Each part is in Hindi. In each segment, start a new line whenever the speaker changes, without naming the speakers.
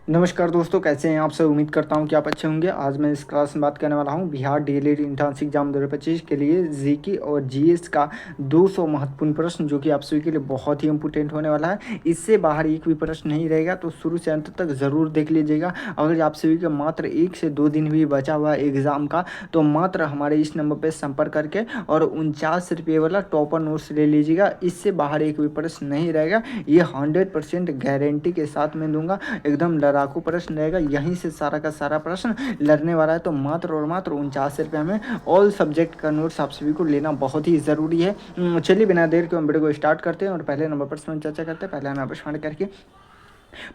नमस्कार दोस्तों, कैसे हैं आप सब। उम्मीद करता हूं कि आप अच्छे होंगे। आज मैं इस क्लास में बात करने वाला हूं बिहार डीएलएड एंट्रेंस एग्जाम 2025 के लिए जीके और जीएस का 200 महत्वपूर्ण प्रश्न, जो कि आप सभी के लिए बहुत ही इंपॉर्टेंट होने वाला है। इससे बाहर एक भी प्रश्न नहीं रहेगा, तो शुरू से अंत तक ज़रूर देख लीजिएगा। अगर आप सभी के मात्र 1 से 2 दिन भी बचा हुआ है एग्ज़ाम का, तो मात्र हमारे इस नंबर पर संपर्क करके और 49 रुपये वाला टॉपर नोट्स ले लीजिएगा। इससे बाहर एक भी प्रश्न नहीं रहेगा। ये 100% गारंटी के साथ मैं दूंगा। एकदम लड़ाकू प्रश्न रहेगा, यहीं से सारा का सारा प्रश्न लड़ने वाला है। तो मात्र और मात्र 49 रुपये में ऑल सब्जेक्ट का नोट्स आप सभी को लेना बहुत ही ज़रूरी है। चलिए बिना देर के हम वीडियो को स्टार्ट करते हैं और पहले नंबर प्रश्न चर्चा करते हैं। पहले नंबर प्रश्न करके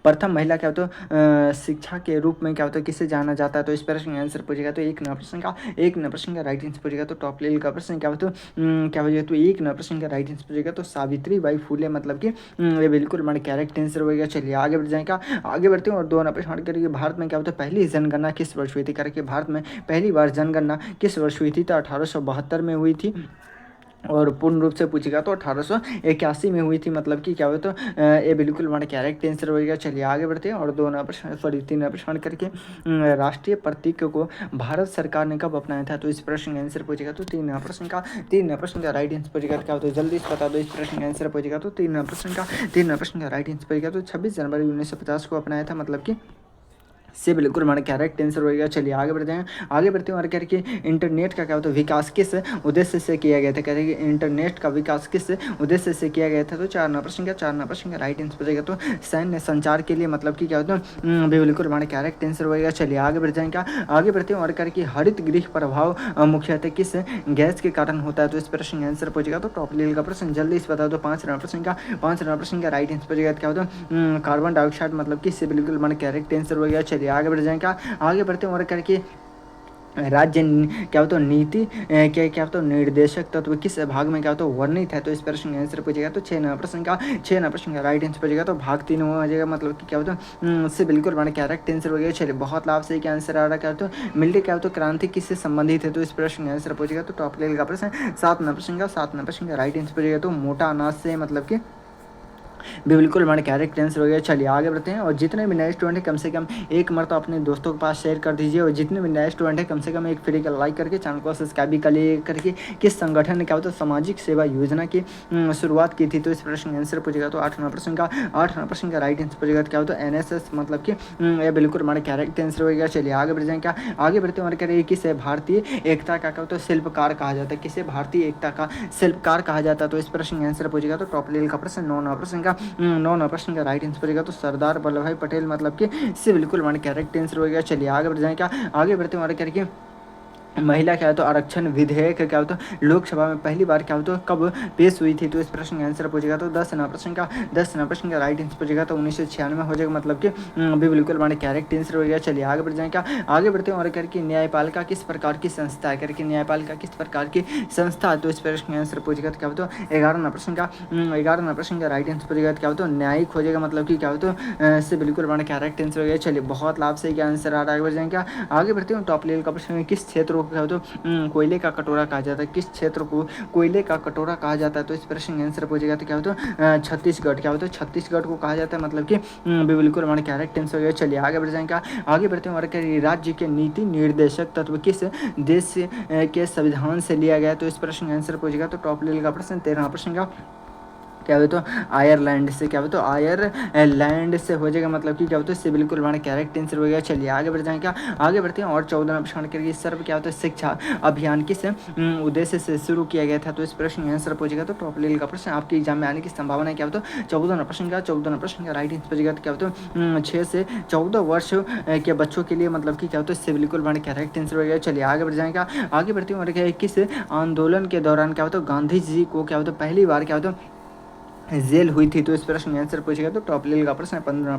प्रथम महिला क्या होता है शिक्षा के रूप में क्या होता है किसे जाना जाता है। तो इस प्रश्न का आंसर पूछेगा तो एक नंबर प्रश्न का राइट आंसर पूछेगा तो टॉप लेवल का प्रश्न क्या होता है क्या हो जाए तो एक नंबर प्रश्न का राइट आंसर पूछेगा तो सावित्री बाई फूले, मतलब कि ये बिल्कुल हमारे करेक्ट आंसर होगा। चलिए आगे बढ़ जाएगा, आगे बढ़ते हैं और दो नंबर प्रश्न करिए। भारत में क्या होता है पहली जनगणना किस वर्ष हुई थी करके। भारत में पहली बार जनगणना किस वर्ष हुई थी। तो 1872 में हुई थी और पूर्ण रूप से पूछेगा तो 1881 में हुई थी, मतलब कि क्या हुआ। तो ये बिल्कुल हमारा करेक्ट आंसर होगा। चलिए आगे बढ़ते हैं और तीन नंबर प्रश्न करके राष्ट्रीय प्रतीक को भारत सरकार ने कब अपनाया था। तो इस प्रश्न का आंसर पूछेगा तो तीन नंबर प्रश्न का राइट आंसर पूछेगा क्या होता है जल्दी से बता दो। इस प्रश्न का आंसर पूछेगा तो तीन नंबर प्रश्न का राइट आंसर पूछेगा तो 26 जनवरी 1950 को अपनाया था, मतलब कि से बिल्कुल हमारा करेक्ट आंसर होएगा। चलिए आगे बढ़ते हैं, आगे बढ़ते हैं और करके इंटरनेट का क्या होता है विकास किस उद्देश्य से किया गया था। करेंगे इंटरनेट का विकास किस उद्देश्य से किया गया था। तो चार नंबर प्रश्न का राइट आंसर बचेगा तो सैन्य संचार के लिए, मतलब कि क्या होता है बिल्कुल हमारा करेक्ट आंसर होएगा। चलिए आगे बढ़ जाएगा, आगे बढ़ते हैं और करके हरित गृह प्रभाव मुख्यतः किस गैस के कारण होता है। तो इस प्रश्न का आंसर पूछेगा तो टॉप लेवल का प्रश्न जल्दी से बता दो। पाँच नंबर प्रश्न का राइट आंसर पूछेगा क्या होता है कार्बन डाइऑक्साइड, मतलब कि इससे बिल्कुल हमारा करेक्ट आंसर होएगा। चलिए आगे बढ़ जाएगा, आगे बढ़ते हैं और करके राज्य क्या होता है नीति क्या होता है निर्देशक तत्व किस भाग में क्या होता है वर्णित है। तो इस प्रश्न का आंसर पूछेगा तो छः नंबर प्रश्न का राइट आंसर पूछेगा तो भाग 3 में आ जाएगा, मतलब कि क्या होता है इससे बिल्कुल हमारा करेक्ट आंसर हो गया। चलिए बहुत लाभ से क्या आंसर आ रहा है क्या होता है मिलिट्री क्या होता है क्रांति किससे संबंधित है। तो इस प्रश्न का आंसर पूछेगा तो टॉप लेवल का प्रश्न सात नंबर प्रश्न का राइट आंसर पूछेगा तो मोटा अनाज से, मतलब कि बिल्कुल हमारे करेक्ट आंसर हो गया। चलिए आगे बढ़ते हैं और जितने भी नए स्टूडेंट हैं कम से कम एक मरतबा अपने दोस्तों के पास शेयर कर दीजिए और जितने भी नए स्टूडेंट हैं कम से कम एक फ्री का लाइक करके चैनल को सब्सक्राइब भी कर लिए करके किस संगठन ने क्या होता है सामाजिक सेवा योजना की शुरुआत की थी। तो इस प्रश्न का आंसर पूछेगा तो आठ नंबर प्रश्न का राइट आंसर पूछेगा तो क्या होता है NSS, मतलब कि ये बिल्कुल हमारे करेक्ट आंसर होगा। चलिए आगे बढ़ जाएंगे, आगे बढ़ते हैं और कह रहे किसे भारतीय एकता का क्या होता है शिल्पकार कहा जाता है। किसे भारतीय एकता का शिल्पकार कहा जाता है। तो इस प्रश्न का आंसर पूछेगा तो टॉप लेवल का प्रश्न नौ नंबर प्रश्न का राइट आंसर पूछेगा तो सरदार वल्लभ भाई पटेल, मतलब कि इससे बिल्कुल हमारे करेक्ट आंसर होगा। चलिए आगे बढ़ जाएंगे, आगे बढ़ते हैं और करके महिला क्या होता है आरक्षण विधेयक क्या होता है लोकसभा में पहली बार क्या होता है कब पेश हुई थी। तो इस प्रश्न का आंसर पूछेगा तो 10 नंबर प्रश्न का राइट आंसर पूछेगा तो 1996 हो जाएगा, मतलब कि भी बिल्कुल हमारे करेक्ट आंसर हो गया। चलिए आगे बढ़ जाएगा, आगे बढ़ते हैं और करके न्यायपालिका किस प्रकार की संस्था है करके न्यायपालिका किस प्रकार की संस्था है। तो इस प्रश्न का आंसर पूछेगा तो क्या होता है 11 नंबर प्रश्न का राइट आंसर पूछेगा तो क्या होता है न्यायिक हो जाएगा, मतलब कि क्या होता है इससे बिल्कुल हमारा करेक्ट आंसर हो गया। चलिए बहुत लाभ से क्या आंसर आ रहा है, आगे बढ़ जाएगा, आगे बढ़ते हैं टॉप लेवल का प्रश्न किस क्षेत्र को क्या होता है कोयले का कटोरा कहा जाता है। किस क्षेत्र को कोयले का कटोरा कहा जाता है। तो इस प्रश्न का आंसर पूछेगा तो क्या होता है छत्तीसगढ़, क्या होता है छत्तीसगढ़ को कहा जाता है, मतलब कि बिल्कुल हमारे करेक्ट आंसर हो गया। चलिए आगे बढ़ जाएंगे, आगे बढ़ते हैं और राज्य के नीति निर्देशक तत्व किस देश के संविधान से लिया गया। तो इस प्रश्न का आंसर पूछेगा तो टॉप लेवल का प्रश्न 13 प्रश्न का क्या हो तो आयरलैंड से, क्या हो तो आयरलैंड से हो जाएगा, मतलब कि क्या होता है इससे बिल्कुल हमारा करेक्ट आंसर हो गया। चलिए आगे बढ़ जाएंगे, आगे बढ़ते हैं और 14 प्रश्न करके सर्व क्या होता है शिक्षा अभियान किस उद्देश्य से शुरू किया गया था। तो इस प्रश्न का आंसर पूछेगा तो टॉप लेवल का प्रश्न आपके एग्जाम में आने की संभावना क्या होता है 14 प्रश्न का राइट आंसर पूछेगा तो क्या होता है 6 से 14 वर्ष के बच्चों के लिए, मतलब कि क्या होता है इससे बिल्कुल हमारे करेक्ट आंसर हो गया। चलिए आगे बढ़ जाएगा, आगे बढ़ते हैं और किस आंदोलन के दौरान क्या होता है गांधी जी को क्या होता है पहली बार क्या होता है जेल हुई थी। तो इस प्रश्न का आंसर पूछेगा तो टॉप लेवल का प्रश्न है 15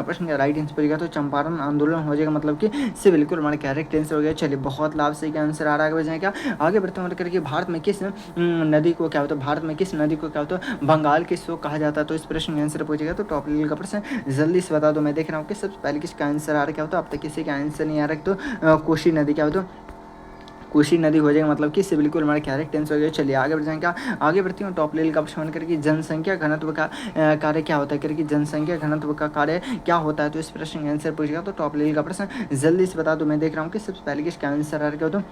प्रश्न का राइट आंसर पूछेगा तो चंपारण आंदोलन हो जाएगा, मतलब कि इससे बिल्कुल हमारे करेक्ट आंसर हो गया। चलिए बहुत लाभ से क्या आंसर आ रहा है, आगे बढ़ जाएगा, आगे बढ़ते हैं करके भारत में किस नदी को क्या होता है भारत में किस नदी को क्या होता है बंगाल की शोक कहा जाता है। तो इस प्रश्न का आंसर पूछेगा तो टॉप लेवल का प्रश्न जल्दी से बता दो। मैं देख रहा हूँ कि सबसे पहले किसका आंसर आ रहा है क्या होता है अब तक किसी का आंसर नहीं आ रहा तो कोसी नदी क्या होता है कोसी नदी हो जाएगा, मतलब कि इससे बिल्कुल हमारा करेक्ट आंसर हो गया। चलिए आगे बढ़ जाएंगे, आगे बढ़ती हूँ। टॉप लेवल का प्रश्न करके जनसंख्या घनत्व का कार्य क्या होता है करके, जनसंख्या घनत्व का कार्य क्या होता है, तो इस प्रश्न का आंसर पूछेगा। तो टॉप लेवल का प्रश्न जल्दी से बता दो, मैं देख रहा हूँ कि सबसे पहले किसका आंसर आ रहा है। तो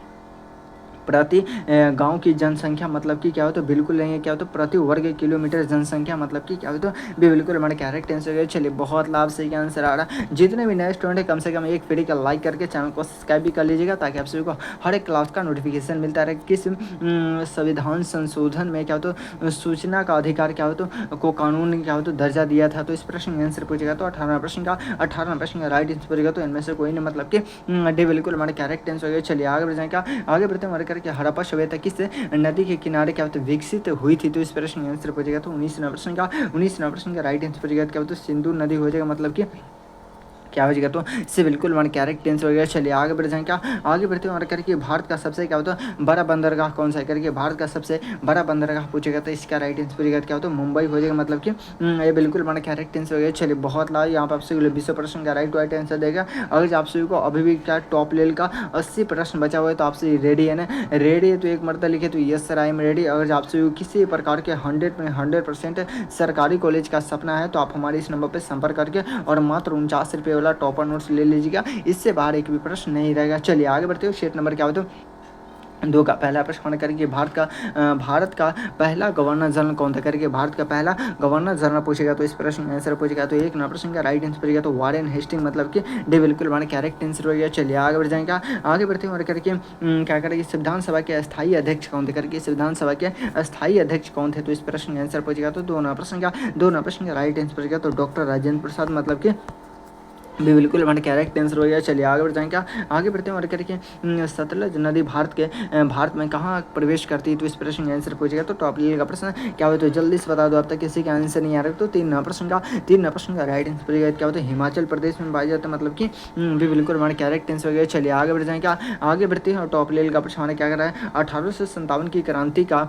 प्रति गांव की जनसंख्या मतलब कि क्या हो, तो बिल्कुल नहीं है, क्या हो तो प्रति वर्ग किलोमीटर जनसंख्या मतलब कि क्या हो, तो बिल्कुल हमारे करेक्ट आंसर है। चलिए बहुत लाभ सही का आंसर आ रहा है। जितने भी नए स्टूडेंट है कम से कम एक फ्री का लाइक करके चैनल को सब्सक्राइब भी कर लीजिएगा, ताकि आप सभी को हर एक क्लास का नोटिफिकेशन मिलता रहे। किस संविधान संशोधन में क्या हो, तो सूचना का अधिकार क्या हो, तो को कानून क्या हो, तो दर्जा दिया था, तो इस प्रश्न का आंसर पूछेगा। तो 18 प्रश्न का राइट आंसर पूछेगा। तो इनमें से कोई नहीं, मतलब कि डी बिल्कुल हमारे करेक्ट आंसर हो गया। चलिए आगे बढ़ जाएगा, आगे बढ़ते हमारे करके हड़प्पा सभ्यता किस नदी के किनारे क्या होता है विकसित हुई थी, तो इस प्रश्न का आंसर पूछेगा। तो 19 प्रश्न का राइट आंसर पूछेगा। क्या होता है सिंधु नदी हो जाएगा, मतलब कि क्या हो जाएगा, तो इससे बिल्कुल वन कैरेक्ट आंसर हो गया। चलिए आगे बढ़ जाएंगे, आगे बढ़ते हैं करके भारत का सबसे क्या होता है बड़ा बंदरगाह कौन सा है करके, भारत का सबसे बड़ा बंदरगाह पूछेगा। तो इसका राइट आंसर पूछेगा क्या होता है मुंबई हो जाएगा, मतलब कि ये बिल्कुल वन कैरेक्ट आंसर हो गया। चलिए बहुत लाभ, यहाँ पर आपसे 20 प्रश्न का राइट आंसर देगा। अगर आप सभी को अभी भी क्या टॉप लेवल का 80 प्रश्न बचा हुआ है, तो आपसे रेडी है ना, रेडी है तो एक मरतबा लिखे तो yes sir I am ready. अगर आप सभी को किसी प्रकार के 100% सरकारी कॉलेज का सपना है, तो आप हमारे इस नंबर पर संपर्क करके और मात्र 49 रुपये वाला टॉपर नोट्स ले लीजिएगा, इससे बाहर एक भी प्रश्न नहीं रहेगा। चलिए आगे बढ़ते हो, शेट नंबर क्या हो, तो 2 का पहला प्रश्न करके भारत का पहला गवर्नर जनरल कौन था करके, भारत का पहला गवर्नर जनरल पूछेगा। तो इस प्रश्न का आंसर पूछेगा। तो 1 प्रश्न का राइट आंसर पूछेगा। तो वारेन हेस्टिंग मतलब कि डी बिल्कुल हमारे करेक्ट आंसर हो गया। चलिए आगे बढ़ जाएंगे, आगे बढ़ते हैं करके क्या करेंगे संविधान सभा के अस्थायी अध्यक्ष कौन थे करके, संविधान सभा के अस्थायी अध्यक्ष कौन थे, तो इस प्रश्न का आंसर पूछेगा। तो 2 प्रश्न का राइट आंसर पूछेगा। तो डॉक्टर राजेंद्र प्रसाद मतलब कि भी बिल्कुल हमारे करेक्ट आंसर हो गया। चलिए आगे बढ़ जाएंगे, आगे बढ़ते हैं करके सतलज नदी भारत में कहाँ प्रवेश करती है, तो इस प्रश्न का आंसर पूछेगा। तो टॉप लेवल का प्रश्न क्या हो, तो जल्दी से बता दो, अब तक किसी का आंसर नहीं आ रहा। तो 3 प्रश्न का राइट आंसर पूछेगा। क्या होता है हिमाचल प्रदेश में पाया जाता है, मतलब कि भी बिल्कुल हमारे करेक्ट आंसर हो गया। चलिए आगे बढ़ जाएंगे, आगे बढ़ते हैं। टॉप लेवल का प्रश्न क्या कर रहा है, 1857 की क्रांति का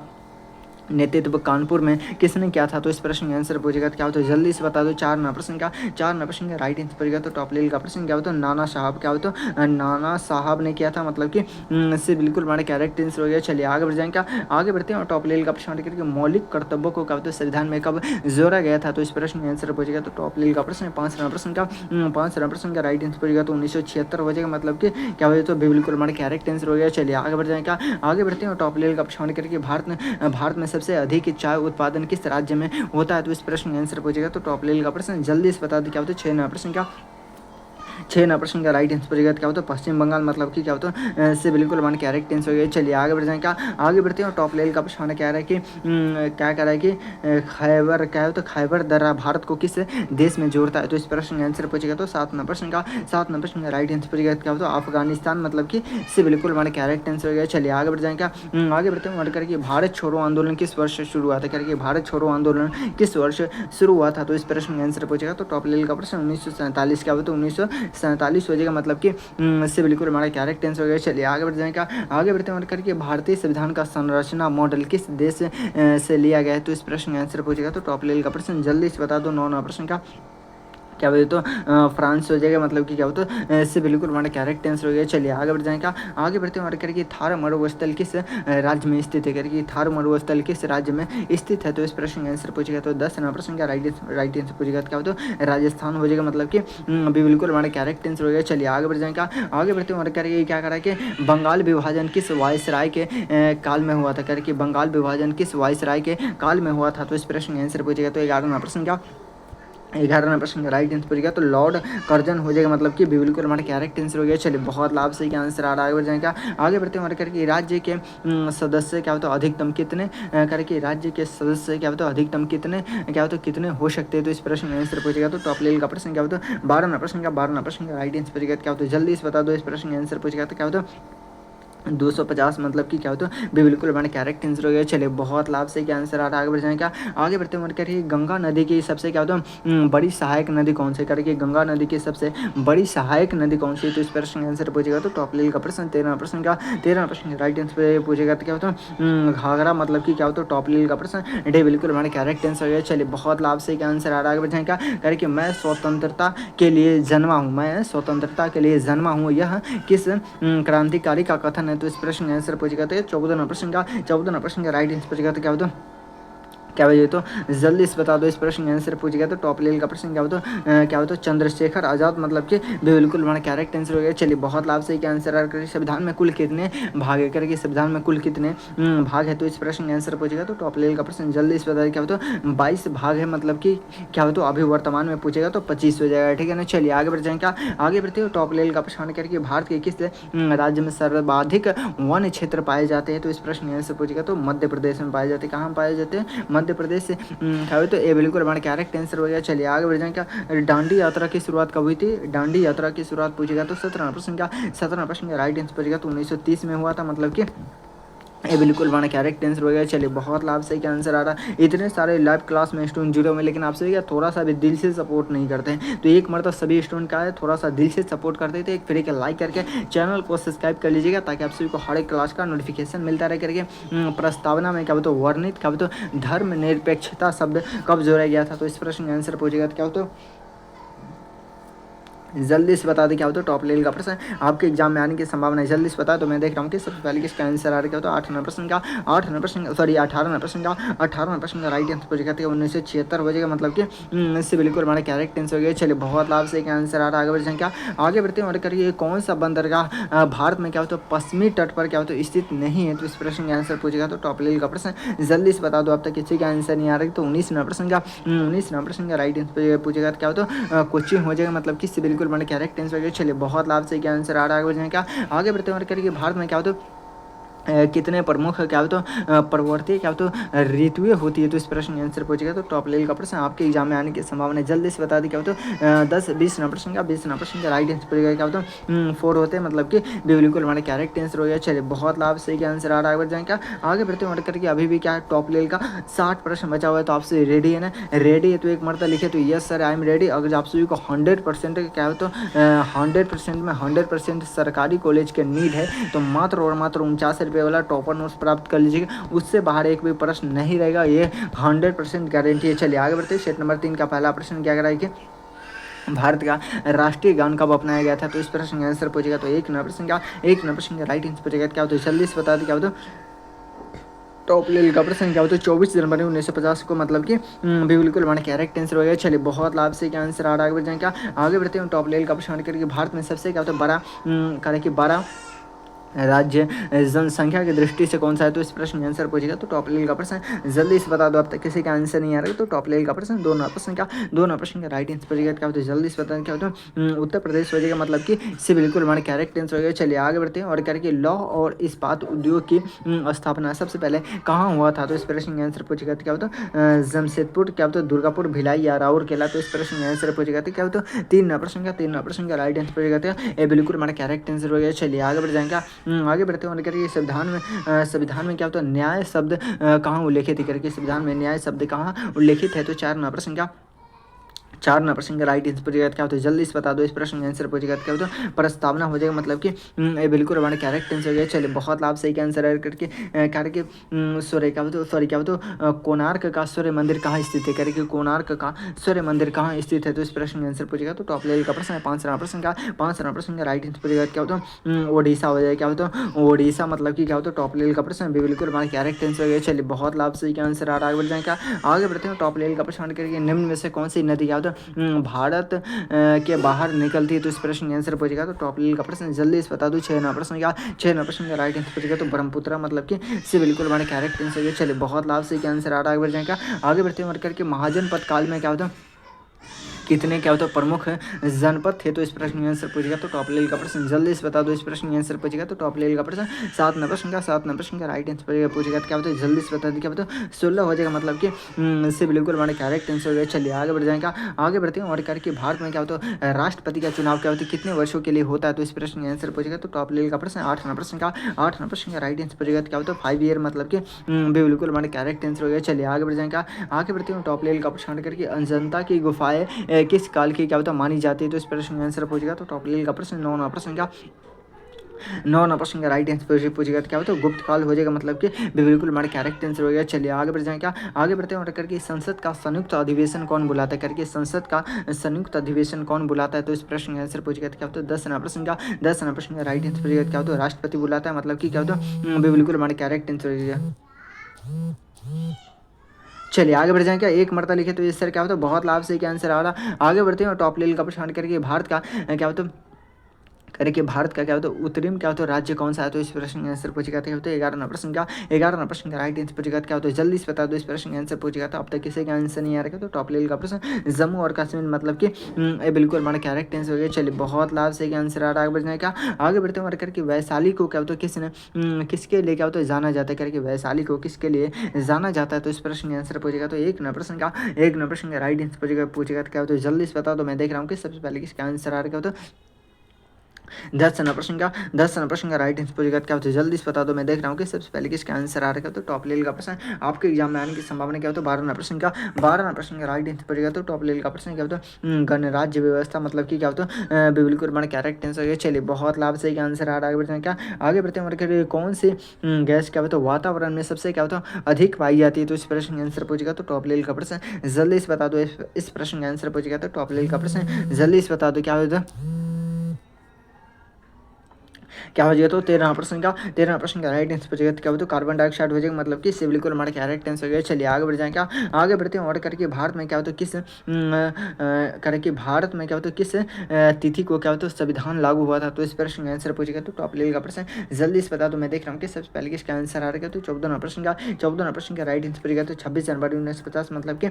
नेतृत्व कानपुर में किसने किया था, तो इस प्रश्न का आंसर पूछेगा। तो क्या होता है जल्दी से बता दो, 4 प्रश्न का राइट आंसर पूछेगा। तो टॉप लेवल का प्रश्न क्या होता है नाना साहब, क्या होता है नाना साहब ने किया था, मतलब कि इससे बिल्कुल हमारे करेक्ट आंसर हो गया। चलिए आगे बढ़ जाएंगे, आगे बढ़ते हैं। टॉप लेवल का प्रश्न करके मौलिक कर्तव्यों को क्या होता है संविधान में कब जोड़ा गया था, तो इस प्रश्न का आंसर पूछेगा। तो टॉप लेवल का प्रश्न 5 प्रश्न का राइट आंसर पूछेगा। तो 1976 हो जाएगा, मतलब कि क्या हो, तो बिल्कुल हमारे करेक्ट आंसर हो गया। चलिए आगे बढ़ जाएंगे, आगे बढ़ते हैं। टॉप लेवल का प्रश्न करके भारत में सबसे अधिक चाय उत्पादन किस राज्य में होता है, तो इस प्रश्न का आंसर पूछेगा। तो टॉप लेवल का प्रश्न जल्दी से बता दें, क्या होता है 6 प्रश्न का राइट आंसर पूछेगा। क्या होता है पश्चिम बंगाल, मतलब कि क्या होता है इससे बिल्कुल हमारे करेक्ट आंसर हो गया। चलिए आगे बढ़ जाएंगे, आगे बढ़ते हैं। टॉप लेवल का प्रश्न क्या रहा है कि क्या कह रहा है कि खैबर क्या होता है खैबर दर्रा भारत को किस देश में जोड़ता है, तो इस प्रश्न का आंसर पूछेगा। तो 7 प्रश्न का राइट आंसर पूछेगा। क्या होता है अफगानिस्तान, मतलब कि इससे बिल्कुल हमारे करेक्ट आंसर हो गया। चलिए आगे बढ़ जाएंगे, आगे बढ़ते हैं करके भारत छोड़ो आंदोलन किस वर्ष शुरू हुआ था करके, भारत छोड़ो आंदोलन किस वर्ष शुरू हुआ था, तो इस प्रश्न का आंसर पूछेगा। तो टॉप लेवल का प्रश्न 1947 क्या होता है 1947 हो जाएगा, मतलब कि इससे बिल्कुल हमारा करेक्ट आंसर हो गया। चलिए आगे बढ़ जाएगा, आगे बढ़ते हैं करके भारतीय संविधान का संरचना मॉडल किस देश से लिया गया है, तो इस प्रश्न का आंसर पूछेगा। तो टॉप लेवल का प्रश्न जल्दी से बता दो, 9 प्रश्न का क्या बोले, तो फ्रांस हो जाएगा, मतलब कि क्या होता है इससे बिल्कुल हमारा करेक्ट आंसर हो गया। चलिए आगे बढ़ जाएगा, आगे बढ़ते हैं करके थार मरुस्थल किस राज्य में स्थित है करके, थार मरुस्थल किस राज्य में स्थित है, तो इस प्रश्न का आंसर पूछेगा। तो 10 प्रश्न का राइट आंसर पूछेगा। क्या होता है राजस्थान हो जाएगा, मतलब कि अभी बिल्कुल हमारा करेक्ट आंसर हो गया। चलिए आगे बढ़ जाएगा, आगे बढ़ते हैं करके क्या करा कि बंगाल विभाजन किस वायसराय के काल में हुआ था करके, बंगाल विभाजन किस वायसराय के काल में हुआ था, तो इस प्रश्न का आंसर पूछेगा। तो 11 प्रश्न का 11 प्रश्न का राइट आंसर पूछेगा। तो लॉर्ड कर्जन हो जाएगा, मतलब कि बिल्कुल हमारा करेक्ट आंसर हो गया। चलिए बहुत लाभ सही का आंसर आ रहा है, आगे बढ़ जाएगा, आगे बढ़ते हैं करके राज्य के सदस्य क्या होता है अधिकतम कितने करके, राज्य के सदस्य क्या होता है अधिकतम कितने क्या होता है कितने हो सकते हैं, तो इस प्रश्न का आंसर पूछेगा। तो टॉप लेवल का प्रश्न क्या होता है 12 प्रश्न का राइट आंसर पूछेगा। क्या होता है जल्दी से बता दो, इस प्रश्न का आंसर पूछेगा। तो क्या होता है 250, मतलब कि क्या होता है बिल्कुल हमारे करेक्ट आंसर हो गया। चलिए बहुत लाभ से क्या आंसर आ रहा है, आगे बढ़ जाएगा, आगे बढ़ते हैं करके गंगा नदी की सबसे क्या होता है बड़ी सहायक नदी कौन सी करके, गंगा नदी की सबसे बड़ी सहायक नदी कौन सी, तो इस प्रश्न का आंसर पूछेगा। तो टॉप लेवल का प्रश्न 13 प्रश्न का राइट आंसर पूछेगा। तो क्या होता है घाघरा, मतलब कि क्या होता है टॉप लेवल का प्रश्न डे बिल्कुल हमारे करेक्ट आंसर हो गया। चलिए बहुत लाभ से क्या आंसर आ रहा है, आगे बढ़ जाएगा करके मैं स्वतंत्रता के लिए जन्मा हूँ, मैं स्वतंत्रता के लिए जन्मा हूँ, यह किस क्रांतिकारी का कथन है, हैं तो इस प्रश्न का आंसर पूछेगा तो 14 नंबर प्रश्न का राइट आंसर पूछेगा तो क्या बजे तो जल्दी इस बता दो। इस प्रश्न का आंसर पूछ गया तो टॉप लेवल का प्रश्न क्या हो तो चंद्रशेखर आजाद मतलब कि बिल्कुल हमारा करेक्ट आंसर हो गया। चलिए बहुत लाभ से क्या आंसर आ कर संविधान में कुल कितने भाग है करके संविधान में कुल कितने भाग है तो इस प्रश्न का आंसर पूछेगा तो टॉप लेवल का प्रश्न जल्दी इस बता क्या हो तो 22 भाग है मतलब कि क्या हो तो अभी वर्तमान में पूछेगा तो 25 हो जाएगा। ठीक है ना। चलिए आगे बढ़ जाएंगे आगे बढ़ते हो टॉप लेवल का प्रश्न करके भारत के किस राज्य में सर्वाधिक वन क्षेत्र पाए जाते हैं तो इस प्रश्न का आंसर पूछेगा तो मध्य प्रदेश में पाए जाते हैं। कहाँ पाए जाते हैं मध्य प्रदेश से तो ये बिल्कुल हमारा करेक्ट आंसर हो गया। चलिए आगे बढ़ जाएंगे डांडी यात्रा की शुरुआत कब हुई थी। डांडी यात्रा की शुरुआत पूछेगा तो 17 प्रश्न का राइट आंसर पूछेगा तो 1930 में हुआ था मतलब कि ये बिल्कुल हमारा करेक्ट आंसर हो गया। चलिए बहुत लाभ से क्या आंसर आ रहा है। इतने सारे लाइव क्लास में स्टूडेंट जुड़े हुए लेकिन आपसे क्या थोड़ा सा भी दिल से सपोर्ट नहीं करते हैं तो एक मरतबा सभी स्टूडेंट का है थोड़ा सा दिल से सपोर्ट करते थे। एक फ्री का लाइक करके चैनल को सब्सक्राइब कर लीजिएगा ताकि आप सभी को हर एक क्लास का नोटिफिकेशन मिलता रहे करके। प्रस्तावना में क्या तो वर्णित क्या तो धर्मनिरपेक्षता शब्द कब जोड़ा गया था तो इस प्रश्न का आंसर पूछेगा तो क्या हो तो जल्दी से बता दें क्या होता है टॉप लेवल का प्रश्न आपके एग्जाम में आने की संभावना है। जल्दी से बता तो मैं देख रहा हूँ कि सबसे पहले किसका आंसर आ रहा है क्या होता है 18 प्रश्न का 18 प्रश्न का राइट आंसर पूछेगा 1976 हो जाएगा मतलब कि इससे बिल्कुल हमारा करेक्ट आंसर हो गया। चलिए बहुत लाभ से क्या आंसर आ रहा है। आगे बढ़ जाएंगे आगे बढ़ते हैं और करिए कौन सा बंदरगाह भारत में क्या होता है पश्चिमी तट पर क्या होता है स्थित नहीं है तो इस प्रश्न का आंसर पूछेगा तो टॉप लेवल का प्रश्न जल्दी से बता दो। अब तक किसी का आंसर नहीं आ रहा है तो 19 प्रश्न का राइट आंसर पूछेगा तो क्या होता है कोचिंग हो जाएगा मतलब कि बिल्कुल मैंने करेक्ट आंसर। चलिए बहुत लाभ से क्या आंसर आ रहा है। आगे बढ़ते हैं करके भारत में क्या होता है कितने प्रमुख क्या हो तो प्रवर्ती क्या हो तो ऋतुएं होती है तो इस प्रश्न का आंसर पूछेगा तो टॉप लेवल का प्रश्न आपके एग्जाम में आने की संभावना है। जल्दी से बता दी क्या हो तो 20 प्रश्न का राइट आंसर पूछेगा क्या हो तो 4 होते हैं मतलब कि बिल्कुल हमारे करेक्ट आंसर हो गया। चलिए बहुत लाभ से क्या आंसर आ रहा है। बढ़ जाएंगे आगे बढ़ते हैं करके अभी भी क्या टॉप लेवल का 60 प्रश्न बचा हुआ है तो आपसे रेडी है ना। रेडी है तो एक मरतबा लिखे तो yes sir I am ready. अगर आप सभी को 100% क्या हो तो 100% में 100% सरकारी कॉलेज के नीड है तो मात्र और मात्र 49 रुपये वाला टॉपर नोट्स प्राप्त कर लीजिएगा। उससे बाहर एक भी प्रश्न नहीं रहेगा ये 100% गारंटी है। चलिए आगे बढ़ते हैं सेट नंबर 3 का पहला प्रश्न क्या कराइए कि भारत का राष्ट्रीय गान कब अपनाया गया था तो इस प्रश्न का आंसर पूछेगा तो 1 प्रश्न का राइट आंसर पूछेगा क्या होता है जल्दी से बता दें क्या होता है टॉप लेवल का प्रश्न क्या होता है 24 जनवरी 1950 को मतलब कि बिल्कुल हमारा करेक्ट आंसर हो गया। चलिए बहुत लाभ से क्या आंसर आ रहा है। आगे बढ़ जाएंगे आगे बढ़ते हैं टॉप लेवल का प्रश्न करके भारत में सबसे क्या होता है बड़ा करें कि 12 राज्य जनसंख्या की दृष्टि से कौन सा है तो इस प्रश्न का आंसर पूछेगा तो टॉप लेवल का प्रश्न जल्दी से बता दो। अब तक किसी का आंसर नहीं आ रहा है तो टॉप लेवल का प्रश्न 2 प्रश्न का राइट आंसर पूछेगा क्या होता है जल्दी से बता क्या होता है उत्तर प्रदेश हो जाएगा मतलब कि इससे बिल्कुल हमारे करेक्ट आंसर हो गया। चलिए आगे बढ़ते हैं और करके लौह और इस्पात उद्योग की स्थापना सबसे पहले कहाँ हुआ था तो इस प्रश्न का आंसर पूछेगा तो क्या होता है जमशेदपुर क्या होता है दुर्गापुर भिलाई या राउरकेला तो इस प्रश्न का आंसर पूछेगा तो क्या होता है 3 प्रश्न का राइट आंसर पूछेगा ये बिल्कुल हमारा करेक्ट आंसर हो गया। चलिए आगे बढ़ जाएंगे आगे बढ़ते हैं करके संविधान में क्या होता है न्याय शब्द कहाँ उल्लेखित है करके संविधान में न्याय शब्द कहाँ उल्लेखित है तो 4 प्रश्न का राइट आंसर पूछेगा क्या होता है जल्दी से बता दो। इस प्रश्न का आंसर पूछेगा क्या होता है प्रस्तावना हो जाएगा मतलब कि ये बिल्कुल हमारा करेक्ट आंसर हो गया। चलिए बहुत लाभ सही का आंसर है करके सूर्य क्या होता कोणार्क का सूर्य मंदिर कहाँ स्थित है करके कोणार्क का सूर्य मंदिर कहाँ स्थित है तो इस प्रश्न का आंसर पूछेगा तो टॉप लेवल का प्रश्न है। 5 प्रश्न का राइट आंसर पूछेगा क्या होता है ओडिशा हो जाएगा क्या होता है ओडिशा मतलब कि क्या होता है टॉप लेवल का प्रश्न बिल्कुल हमारा करेक्ट आंसर हो गया। चलिए बहुत लाभ सही का आंसर आ रहा है। आगे बढ़ जाएगा आगे बढ़ते हैं टॉप लेवल का प्रश्न करके निम्न में से कौन सी नदी क्या होता है भारत के बाहर निकलती है तो इस प्रश्न का आंसर पूछेगा तो टॉप लेवल का प्रश्न जल्दी से बता दूं 6 प्रश्न का राइट आंसर पूछेगा तो ब्रह्मपुत्र मतलब कि से बिल्कुल हमारे करेक्ट आंसर है। चलिए बहुत लाभ से क्या आंसर आ रहा है। आगे बढ़ जाएगा आगे बढ़ते हैं करके महाजनपद काल में क्या होता है कितने क्या होता है प्रमुख जनपद थे तो इस प्रश्न का आंसर पूछेगा तो टॉप लेवल का प्रश्न जल्दी से बता दो। इस प्रश्न का आंसर पूछेगा तो टॉप लेवल का प्रश्न 7 प्रश्न का राइट आंसर पूछेगा तो क्या होता है जल्दी से बता दें क्या होता है 16 हो जाएगा मतलब कि इससे बिल्कुल हमारे करेक्ट आंसर हो गया। चलिए आगे बढ़ जाएगा आगे बढ़ते हैं और करके भारत में क्या होता है राष्ट्रपति का चुनाव क्या होता है कितने वर्षों के लिए होता है तो इस प्रश्न का आंसर पूछेगा तो टॉप लेवल का प्रश्न 8 प्रश्न का राइट आंसर पूछेगा तो क्या होता है 5 ईयर मतलब कि बिल्कुल हमारे करेक्ट आंसर हो गया। चलिए आगे बढ़ जाएगा आगे बढ़ते हैं टॉप लेवल का प्रश्न करके अजंता की गुफाएं किस काल की क्या होता है मानी जाती है तो इस प्रश्न का आंसर पूछेगा तो टॉप लेवल का प्रश्न 9 प्रश्न का नौ नंबर प्रश्न का राइट आंसर पूछेगा तो क्या होता है गुप्त काल हो जाएगा, मतलब कि बिल्कुल हमारे करेक्ट आंसर हो गया। चलिए आगे बढ़ जाए, क्या आगे बढ़ते हैं और करके संसद का संयुक्त अधिवेशन कौन बुलाता है, करके संसद का संयुक्त अधिवेशन कौन बुलाता है, तो इस प्रश्न का आंसर पूछेगा तो क्या होता है 10 नंबर प्रश्न का 10 नंबर प्रश्न का राइट आंसर पूछेगा क्या होता है राष्ट्रपति बुलाता है, मतलब कि क्या होता है बिल्कुल हमारे करेक्ट आंसर हो जाएगा। चलिए आगे बढ़ जाएं, क्या एक मरता लिखे तो इस सर क्या होता है बहुत लाभ से क्या आंसर आ रहा। आगे बढ़ते हैं और टॉप लेवल का प्रश्न करके भारत का क्या होता है करके भारत का क्या होता है उत्तरीम क्या होता है राज्य कौन सा है, तो इस प्रश्न का आंसर पूछेगा क्या होता है 11 नंबर प्रश्न का 11 नंबर प्रश्न का राइट आंसर पूछेगा क्या होता है जल्दी से बता दो, इस प्रश्न का आंसर पूछेगा तो अब तक किसी का आंसर नहीं आ रहा है, तो टॉप लेवल का प्रश्न जम्मू और कश्मीर, मतलब कि ये बिल्कुल हमारा करेक्ट आंसर हो गया। चलिए बहुत लाभ से आंसर आ रहा है। आगे बढ़ने का आगे बढ़ते हैं करके वैशाली को क्या होता है किसने किसके लिए क्या होता है जाना जाता है, करके वैशाली को किसके लिए जाना जाता है, तो इस प्रश्न का आंसर पूछेगा तो एक नंबर प्रश्न का एक नंबर प्रश्न का राइट आंसर पूछेगा तो क्या होता है जल्दी से बता दो। मैं देख रहा हूँ कि सबसे पहले किसका आंसर आ रहा है, क्या होता है 10 नंबर प्रश्न का 10 नंबर प्रश्न का राइट आंसर पूछेगा क्या होता है जल्दी से बता दो। मैं देख रहा हूँ कि सबसे पहले किसका आंसर आ रहा है, तो टॉप लेवल का प्रश्न आपके एग्जाम में आने की संभावना क्या होता है 12 नंबर प्रश्न का 12 नंबर प्रश्न का राइट आंसर पूछेगा तो टॉप लेवल का प्रश्न क्या होता है गणराज्य व्यवस्था, मतलब कि क्या होता है बिल्कुल हमारा करेक्ट आंसर है। चलिए बहुत लाभ से आंसर आ रहा है। आगे बढ़ते हैं, क्या आगे बढ़ते हैं हमारे कौन सी गैस क्या होता है वातावरण में सबसे क्या होता है अधिक पाई जाती है, तो इस प्रश्न का आंसर पूछेगा तो टॉप लेवल का प्रश्न जल्दी से बता दो। इस प्रश्न का आंसर पूछेगा तो टॉप लेवल का प्रश्न जल्दी से बता दो क्या होता है क्या हो जाएगा, तो 13 प्रश्न का राइट आंसर पूछेगा तो क्या होता है कार्बन डाइऑक्साइड हो जाएगा, मतलब कि से बिल्कुल हमारा करेक्ट आंसर हो गया। चलिए आगे बढ़ जाए, क्या आगे बढ़ते हैं और करके भारत में क्या होता है किस करके भारत में क्या होता है किस तिथि को क्या होता है संविधान लागू हुआ था, तो इस प्रश्न का आंसर पूछेगा तो टॉप लेवल का प्रश्न जल्दी से बता दो। मैं देख रहा हूँ कि सबसे पहले किसका आंसर आ रहा है, तो 14 प्रश्न का राइट आंसर पूछेगा तो 26 जनवरी 1950, मतलब कि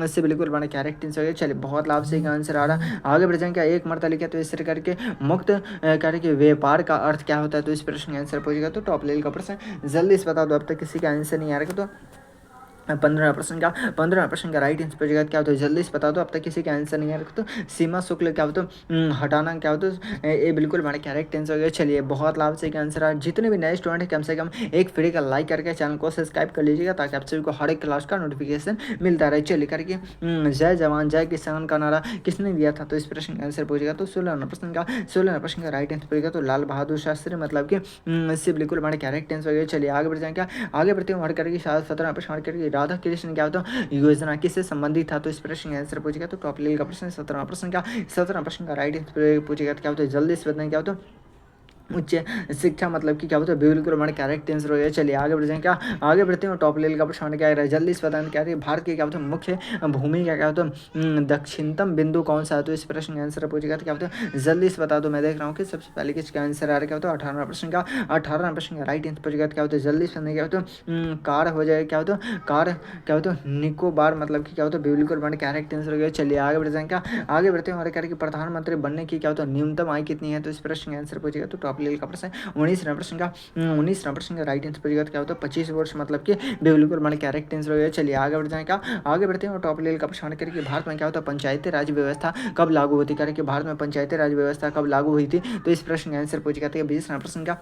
इससे बिल्कुल हमारा करेक्ट आंसर हो गया। चलिए बहुत लाभ से आंसर आ रहा। आगे बढ़ जाए, क्या एक मरता लिखा तो इस करके मुक्त करके व्यापार का अर्थ क्या होता है, तो इस प्रश्न का आंसर पूछेगा तो टॉप लेवल का प्रश्न जल्दी से बता दो। अब तक किसी का आंसर नहीं आ रहा, तो 15 प्रश्न का राइट आंसर पूछेगा क्या होता है जल्दी से बता दो। अब तक किसी का आंसर नहीं आ रहा, तो सीमा शुल्क क्या होता है हटाना क्या होता है ये बिल्कुल हमारे करेक्ट आंसर हो गया। चलिए बहुत लाभ से आंसर आ। जितने भी नए स्टूडेंट हैं कम से कम एक फ्री का लाइक करके चैनल को सब्सक्राइब कर लीजिएगा, ताकि आप सभी को हर एक क्लास का नोटिफिकेशन मिलता रहे। चलिए करके जय जवान जय किसान का नारा किसने दिया था, तो इस प्रश्न का आंसर पूछेगा तो 16 प्रश्न का राइट आंसर पूछेगा तो लाल बहादुर शास्त्री, मतलब कि इससे बिल्कुल हमारे करेक्ट आंसर हो गया। चलिए आगे बढ़ जाए, क्या आगे बढ़ते हैं हमारे करके 17 प्रश्न करके राधा कृष्ण क्या होता है योजना किससे संबंधित था, तो इस प्रश्न का आंसर पूछेगा तो टॉप लेवल का प्रश्न 17 प्रश्न का राइट आंसर पूछेगा तो क्या होता है जल्दी से बताएं क्या होता है उच्च शिक्षा, मतलब कि क्या होता है बिल्कुल हमारे करेक्ट आंसर हो गया। चलिए आगे बढ़ जाएं, क्या आगे बढ़ते हैं टॉप लेवल का प्रश्न क्या है जल्दी से बताएं क्या है भारत के क्या होता है मुख्य भूमि का क्या होता है दक्षिणतम बिंदु कौन सा है, तो इस प्रश्न का आंसर पूछेगा तो क्या होता है जल्दी से बता दो। मैं देख रहा हूँ कि सबसे पहले किसका आंसर आ रहा है, क्या होता है 18 प्रश्न का राइट आंसर पूछेगा तो क्या होता है जल्दी से क्या होता है कार हो जाएगा, क्या होता है कार क्या होता है निकोबार, मतलब कि क्या होता है बिल्कुल हमारे करेक्ट आंसर हो गया। चलिए आगे बढ़ जाएं, क्या आगे बढ़ते हैं हमारे करके प्रधानमंत्री बनने की क्या होता है न्यूनतम आय कितनी है, तो इस प्रश्न का आंसर पूछेगा तो टॉप लेवल का प्रश्न 19 प्रश्न का राइट आंसर पूछेगा तो क्या होता है 25 वर्ष, मतलब कि बिल्कुल हमारे करेक्ट आंसर हो गया। चलिए आगे बढ़ जाए, क्या आगे बढ़ते हैं और टॉप लेवल का प्रश्न करके भारत में क्या होता है पंचायती राज व्यवस्था कब लागू होती है, करके भारत में पंचायती राज व्यवस्था कब लागू हुई थी, तो इस प्रश्न का आंसर पूछेगा तो 20 प्रश्न का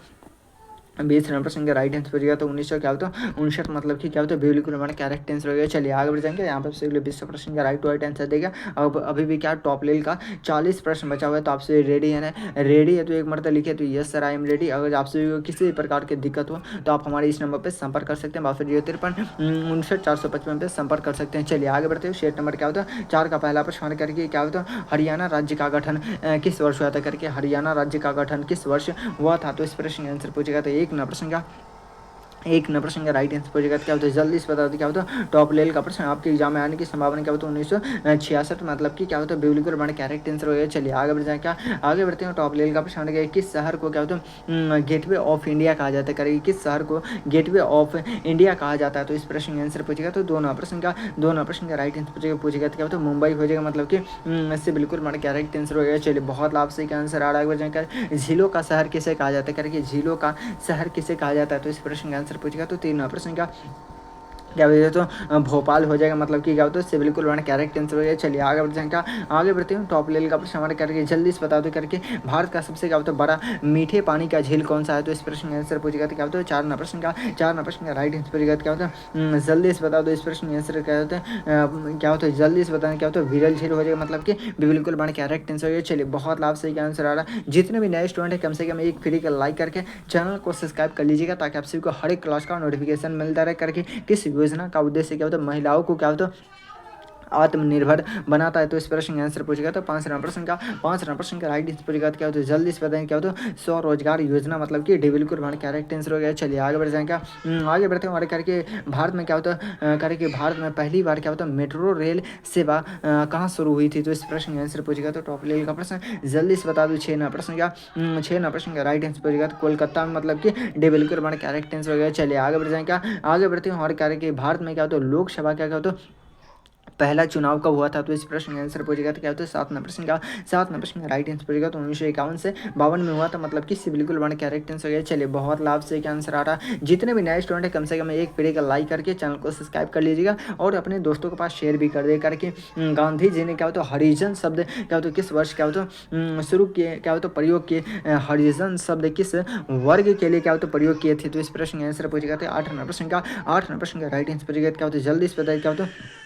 20 प्रश्न का राइट आंसर पूछेगा तो 1900 क्या होता है 59, मतलब कि क्या होता है बिल्कुल हमारा करेक्ट आंसर हो गया। चलिए आगे बढ़ जाएंगे, यहाँ पर आपसे 20 प्रश्न का राइट आंसर देगा। अब अभी भी क्या टॉप लेवल का 40 प्रश्न बचा हुआ है, तो आपसे रेडी है ना, रेडी है तो एक मरतबा लिखे तो yes sir I am ready. अगर आपसे किसी भी प्रकार की दिक्कत हो तो आप हमारे इस नंबर पर संपर्क कर सकते हैं 6253 पे संपर्क कर सकते हैं। चलिए आगे बढ़ते हैं, शेट नंबर क्या होता है 4 का पहला प्रश्न करके क्या होता है हरियाणा राज्य का गठन किस वर्ष हुआ था, करके हरियाणा राज्य का गठन किस वर्ष हुआ था, तो इस प्रश्न का आंसर पूछेगा तो एक नंबर प्रश्न का राइट आंसर पूछेगा क्या होता है जल्दी से बता दो। क्या होता है टॉप लेवल का प्रश्न आपके एग्जाम में आने की संभावना क्या होता है 1966, मतलब कि क्या होता है बिल्कुल हमारे करेक्ट आंसर हो गया। चलिए आगे बढ़ जाए, क्या आगे बढ़ते हैं टॉप लेवल का प्रश्न क्या किस शहर को क्या होता है गेटवे ऑफ इंडिया कहा जाता है, करेगी किस शहर को गेटवे ऑफ इंडिया कहा जाता है, तो इस प्रश्न का आंसर पूछेगा तो 2 नंबर प्रश्न का राइट आंसर पूछेगा तो क्या होता है मुंबई हो जाएगा, मतलब कि इससे बिल्कुल हमारे करेक्ट आंसर हो गया। चलिए बहुत लाभ से आंसर आ रहा है। झीलों का शहर किसे कहा जाता है, करके झीलों का शहर किसे कहा जाता है, तो इस प्रश्न का आंसर पूछेगा तो 3 प्रश्न का क्या बोलते तो भोपाल हो जाएगा, मतलब कि क्या होता है इससे बिल्कुल वन करेक्ट आंसर हो जाएगा। चलिए आगे बढ़ जाएगा, आगे बढ़ते हैं। टॉप लेवल का प्रश्न हमारे करके जल्दी से बता दो करके, भारत का सबसे क्या होता है बड़ा मीठे पानी का झील कौन सा है? तो इस प्रश्न का आंसर पूछेगा तो क्या होता है 4 प्रश्न का राइट आंसर पूछेगा क्या होता है जल्दी से बता दो। इस प्रश्न का आंसर क्या होता है क्या होता है जल्दी से बताना क्या होता है विरल झील हो जाएगा, मतलब कि बिल्कुल वन करेक्ट आंसर हो जाएगा। चलिए बहुत लाभ सही का आंसर आ रहा है। जितने भी नए स्टूडेंट है कम से कम एक फ्री का लाइक करके चैनल को सब्सक्राइब कर लीजिएगा, ताकि आप सभी को हर एक क्लास का नोटिफिकेशन मिलता रहे करके। किस योजना का उद्देश्य क्या होता है महिलाओं को क्या होता है आत्मनिर्भर बनाता है। तो इस प्रश्न का आंसर पूछेगा तो 5 प्रश्न का राइट आंसर पूछेगा तो क्या होता है जल्दी से बताएं क्या होता है स्वरोजगार योजना, मतलब कि बिल्कुल हमारे करेक्ट आंसर हो गया। चलिए आगे बढ़ जाएंगे, आगे बढ़ते हैं हमारे करके भारत में क्या होता है करके भारत में पहली बार क्या होता है मेट्रो रेल सेवा कहाँ शुरू हुई थी? तो इस प्रश्न का आंसर पूछेगा तो टॉप लेवल का प्रश्न जल्दी से बता दो। 6 प्रश्न का राइट आंसर पूछेगा तो कोलकाता में, मतलब कि बिल्कुल हमारे करेक्ट आंसर हो गया। चलिए आगे बढ़ जाएंगे, आगे बढ़ते हैं हमारे करके भारत में क्या होता है लोकसभा क्या होता है पहला चुनाव कब हुआ था? तो इस प्रश्न का आंसर पूछेगा तो क्या होता है 7 प्रश्न का राइट आंसर पूछेगा तो 1951 से 52 में हुआ था, मतलब कि बिल्कुल वन करेक्ट आंसर हो गया। चलिए बहुत लाभ से क्या आंसर आ रहा है। जितने भी नए स्टूडेंट है कम से कम एक पीढ़ी का लाइक करके चैनल को सब्सक्राइब कर लीजिएगा और अपने दोस्तों के पास शेयर भी कर दे करके। गांधी जी ने क्या होता है हरिजन शब्द क्या होता है किस वर्ष क्या होता है शुरू किए, क्या होता है प्रयोग किए हरिजन शब्द किस वर्ग के लिए क्या होता है प्रयोग किए थे? तो इस प्रश्न का आंसर पूछेगा तो 8 प्रश्न का राइट आंसर पूछेगा क्या होता है जल्दी से बताइए क्या होता है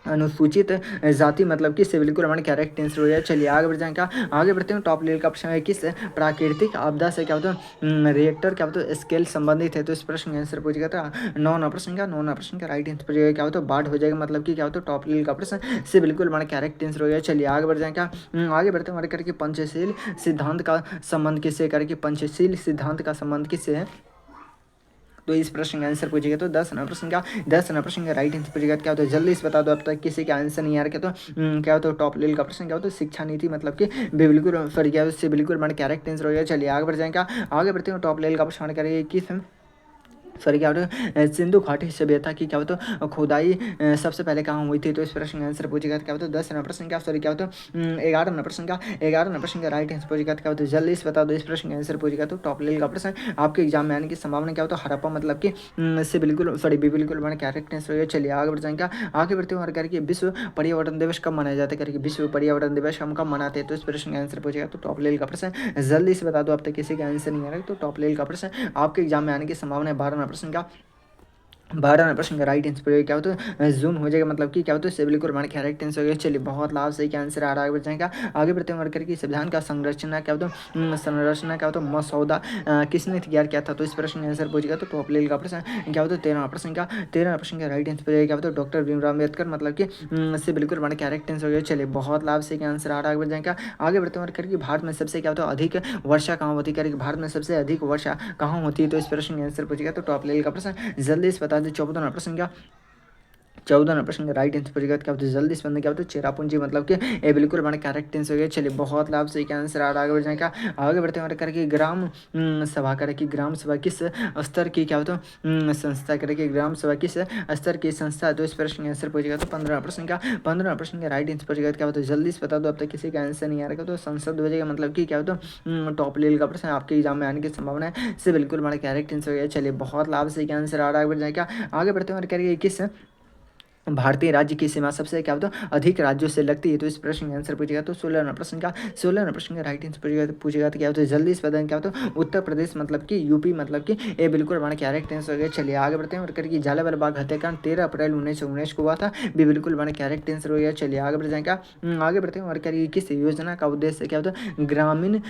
अनुसूचित जाति, मतलब कि बिल्कुल हमारे करेक्ट आंसर हो जाए। चलिए आगे बढ़ जाएंगे, आगे बढ़ते हैं। टॉप लेवल का प्रश्न है किस प्राकृतिक आपदा से क्या होता है रिएक्टर क्या होता है स्केल संबंधित है? तो इस प्रश्न का आंसर पूछेगा था 9 प्रश्न का राइट आंसर पूछेगा क्या होता है बाढ़ हो जाएगा, मतलब कि क्या होता है टॉप लेवल का प्रश्न से बिल्कुल हमारा करेक्ट आंसर हो जाए। चलिए आगे बढ़ जाएंगे, आगे बढ़ते हैं हमारे करके पंचशील सिद्धांत का संबंध किससे करके पंचशील सिद्धांत का संबंध किससे है? तो इस प्रश्न का आंसर पूछेगा तो 10 प्रश्न का राइट आंसर पूछेगा क्या होता है जल्दी से बता दो। अब तक किसी का आंसर नहीं आ रहा क्या तो क्या होता है टॉप लेवल का प्रश्न क्या होता है शिक्षा नीति, मतलब कि बिल्कुल सॉरी क्या उससे बिल्कुल मैंने करेक्ट आंसर हो गया। चलिए आगे बढ़ जाएगा, आगे बढ़ते हैं। टॉप लेवल का प्रश्न करेंगे किस सॉरी क्या होता है सिंधु घाटी सभ्यता की क्या होता है खुदाई सबसे पहले कहाँ हुई थी? तो इस प्रश्न का आंसर पूछेगा क्या होता है 10 प्रश्न का सॉरी क्या होता है 11 प्रश्न का राइट आंसर पूछेगा क्या होता है जल्दी से बता दो। इस प्रश्न का आंसर पूछेगा तो टॉप लेवल का प्रश्न आपके एग्जाम में आने की संभावना क्या होता है हड़प्पा, मतलब कि इससे बिल्कुल सॉरी बिल्कुल मैंने करेक्ट आंसर हो। चलिए आगे बढ़ जाएंगे, आगे बढ़ते हुए करके विश्व पर्यावरण दिवस कब मनाया जाता है करके विश्व पर्यावरण दिवस हम कब मनाते हैं? तो इस प्रश्न का आंसर पूछेगा तो टॉप लेवल का प्रश्न जल्दी से बता दो। अब तक किसी का आंसर नहीं आ रहा तो टॉप लेवल का प्रश्न आपके एग्जाम में आने की संभावना है 12 प्रश्न का राइट आंसर क्या होता है जून हो जाएगा, मतलब कि क्या होता है बिल्कुल हमारे करेक्ट आंसर हो गया। चलिए बहुत लाभ सही का आंसर आ रहा है। आगे बढ़ जाएगा, आगे बढ़ते हैं करके संविधान का संरचना क्या होता है संरचना क्या होता है मसौदा किसने तैयार किया था? तो इस प्रश्न का आंसर पूछेगा तो टॉप लेवल का प्रश्न क्या होता है 13 प्रश्न का राइट आंसर क्या होता है डॉक्टर भीमराव अम्बेडकर, मतलब कि इससे बिल्कुल हमारे करेक्ट आंसर हो गया। चलिए बहुत लाभ सही का आंसर आ रहा है। आगे बढ़ जाएगा, आगे बढ़ते हैं करके भारत में सबसे क्या होता है अधिक वर्षा कहाँ होती है करके भारत में सबसे अधिक वर्षा कहाँ होती है? तो इस प्रश्न का आंसर पूछेगा तो टॉप लेवल का प्रश्न जल्दी से बता दें। 14 प्रश्न का राइट आंसर पूछेगा क्या होता है जल्दी से क्या होता है चेरापूंजी, मतलब कि ये बिल्कुल हमारे करेक्ट आंसर हो गया। चलिए बहुत लाभ सही का आंसर आ रहा है। आगे बढ़ जाएगा, आगे बढ़ते हैं करके ग्राम सभा करके ग्राम सभा किस स्तर की क्या होता है संस्था करके ग्राम सभा किस स्तर की संस्था है? तो इस प्रश्न का आंसर पूछेगा तो 15 प्रश्न का राइट आंसर पूछेगा क्या होता है जल्दी से बता दो। अब तक किसी का आंसर नहीं आ रहा तो संसद हो जाएगा, मतलब कि क्या होता है टॉप लेवल का प्रश्न आपके एग्जाम में आने की संभावना है से बिल्कुल हमारा करेक्ट आंसर हो गया। चलिए बहुत लाभ सही का आंसर आ रहा है। आगे बढ़ जाएगा, आगे बढ़ते हैं करके किस भारतीय राज्य की सीमा सबसे क्या होता है अधिक राज्यों से लगती है? तो इस प्रश्न का आंसर पूछेगा तो 16 प्रश्न का राइट आंसर पूछेगा तो क्या होता है जल्दी से बताएं क्या होता है उत्तर प्रदेश, मतलब कि यूपी, मतलब कि ये बिल्कुल हमारा करेक्ट आंसर हो गया। चलिए आगे बढ़ते हैं और करके झालावाड़ बाग हत्याकांड 13 अप्रैल 1919 को हुआ था, बिल्कुल हमारा करेक्ट आंसर हो गया। चलिए आगे बढ़ जाएगा, आगे बढ़ते हैं और करके किस योजना का उद्देश्य क्या होता है ग्रामीण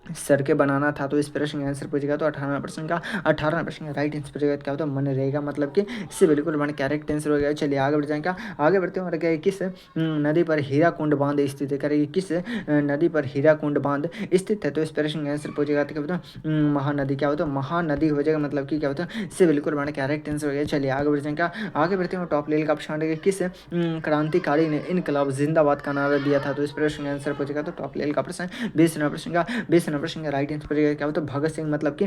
सड़कें बनाना था? तो इस प्रश्न का आंसर पूछेगा तो 18 प्रश्न का राइट आंसर पूछेगा क्या होता है मनरेगा, मतलब कि इससे बिल्कुल हमारा करेक्ट आंसर हो गया। चलिए आगे बढ़ जाएगा, आगे बढ़ते हैं और क्या किस नदी पर हीराकुंड बांध स्थित है करेगी किस नदी पर हीराकुंड बांध स्थित है? तो इस प्रश्न का आंसर पूछेगा तो क्या होता है महानदी, क्या होता है महानदी हो जाएगा, मतलब कि क्या होता है इससे बिल्कुल हमारा करेक्ट आंसर हो गया। चलिए आगे बढ़ जाएगा, आगे बढ़ते हैं टॉप लेवल का प्रश्न किस क्रांतिकारी ने इनकलाब जिंदाबाद का नारा दिया था? तो इस प्रश्न का आंसर पूछेगा तो टॉप लेवल का प्रश्न 20 प्रश्न का राइट आंसर पूछेगा क्या होता है भगत सिंह, मतलब कि